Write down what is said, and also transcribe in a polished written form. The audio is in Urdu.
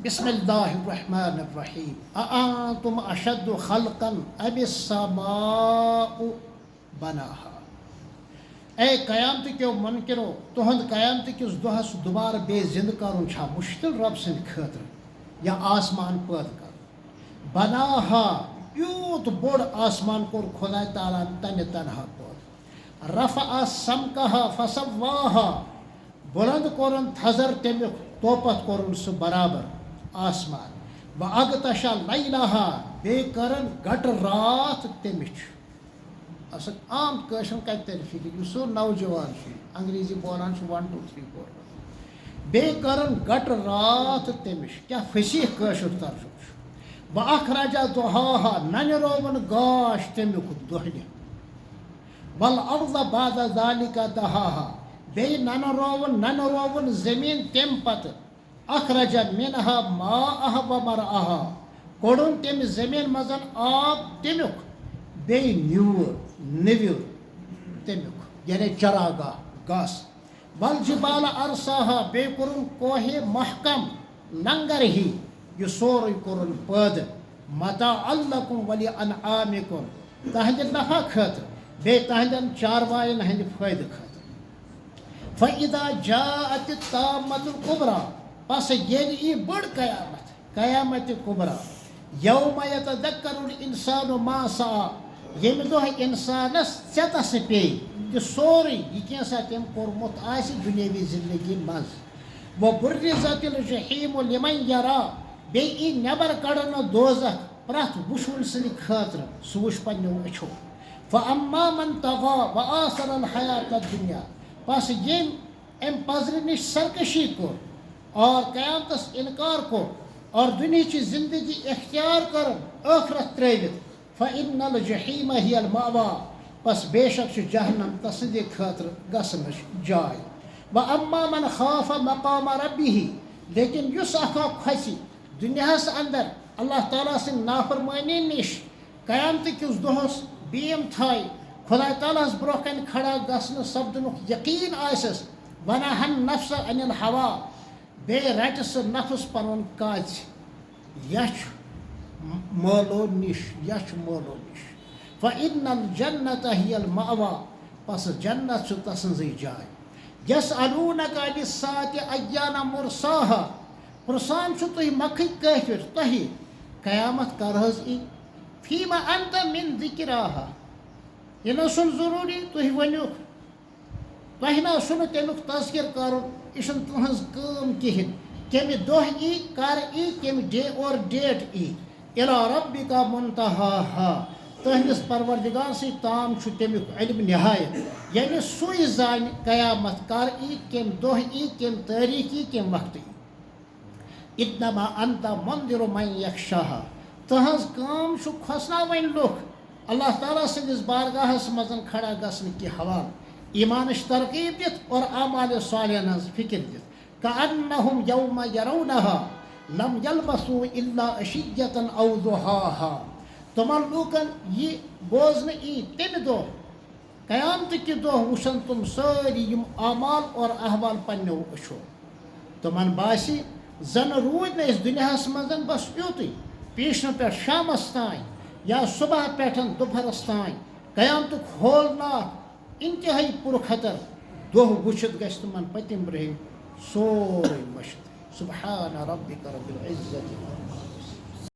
بسم اللہ الرحمن الرحیم اانتم اشد خلقا ام السماء بناها اے قیامت کیو منکرو تہند قیامت کس دہس دوبارہ بے زند کرن چھا مشکل رب سند خاطر یا آسمان پید کر بناها یوت بوڑ آسمان کور خدا تعالیٰ تمہ تنہا پود رفع سمکها فسواها بلند کورن تھزر تمیک توپت کورن سہ برابر آسمان و اغتشا لیلها بے کرن گٹ رات تمچ اصل عام کشن کت تر فکر یہ سو نوجوان انگریزی بولان 1 2 3 4 بے کرن گٹ رات تمچ کیا فصیح کشر ترجمہ و اخرج ضحاها نن روون گاش تمیک دہنہ والارض بعد ذلك دحاها بے نن روون زمین تم پتہ اخرج منها ماءها و مرعاها کوڑن تم زمین مزن آب تمیک بے نیور تمیک یعنی چراگاہ گاس والجبال ارساها بے کورن کوہ محکم لنگر ہی یہ سورے کورن پید متاعا لکم ولانعامکم تہند نفع خاطر بے تہندن چاروائن ہند فائدہ خاطر فاذا جاءت الطامة الكبرى پس یل ای بڑ قیامت کبرا یوم یتذکر الانسان ما سعى یم دہ انسانس ژیتس پے کہ سورے یہ کینسا تم کورمت آس دنیاوی زندگی مز و برزت الجحیم لمن یرا بے ای نبر کڑن دوزخ پرت وشون سند خاطر سہ وش پنو اچھو فاما من طغى وآثر الحیات الدنیا پس یم ام پزر نش سرکشی کور اور قیامتس انکار کو اور دنیا کی زندگی اختیار کر آخرت ترٲوِتھ فإن الجحیم هی المأوى پس بے شک جہنم تسندِ خاطر گژھنٕچ جاے واما من خاف مقام ربه لیکن یس اکھا کھسہِ دنیاہس اندر اللہ تعالیٰ سٕنٛدِ نافرمٲنی نش قیامت کس دۄہس بیم تھایہِ خدا تعالیٰ ہس برونٛہہ کنہِ کھڑا گژھنہٕ سپدنُک یقین آسٮ۪س ونہا النفس عن الہوا بے رٹ سہ نفس پنن کاج یچھ مولو نش فإن الجنة هي المأوى پس جنت چھ تسنزی جائے یسألونک عن الساعة ایان مرساها پرسان چھ تُہۍ مکھٕکۍ کٲفر تۄہہِ قیامت کر حظ ای فیما انت من ذکراها یہ نہ سن ضروری تُہۍ ؤنِوکھ تۄہہِ نہ چھُنہٕ تمیُک تذکر کرُن یہ تہذ کٲم کہین کمہ دہ ای کر ای کمہ ڈے اور ڈیٹ ای الی ربک منتہاها تہندس پروردگار سی تام چھ تمیک علم نہایت یعنی سوئی زان قیامت کر ای کم دہ ای کم تاریخ ای کم وقت ای انما انت منذر من یخشاها تہذ کام چھ کھسناوین لوک اللہ تعالیٰ سندس بارگاہس مزن کھڑا گژھن کی حوالہ ایمانش ترغیب دت اور اعمال صالحہ ہز فکر دت کأنہم یوم یرونها لم یلبثوا الا عشیۃ او ضحاها تمن لوکن یہ بوزن ای تمہ دہ قیامت کہ دہ وچھن تم ساری یم اعمال اور احوال پنو اچھو تمن باسی زن روز نہ اس دنیاہس مزن بس یوتٕے پیشن پہ شامس تان یا صبح پہ دوپہرس تان قیامتک ہولناک انتہائی پرخطر دہ وچھت گژھِ تمن پتم برہم سورے مشت سبحان ربک رب العزت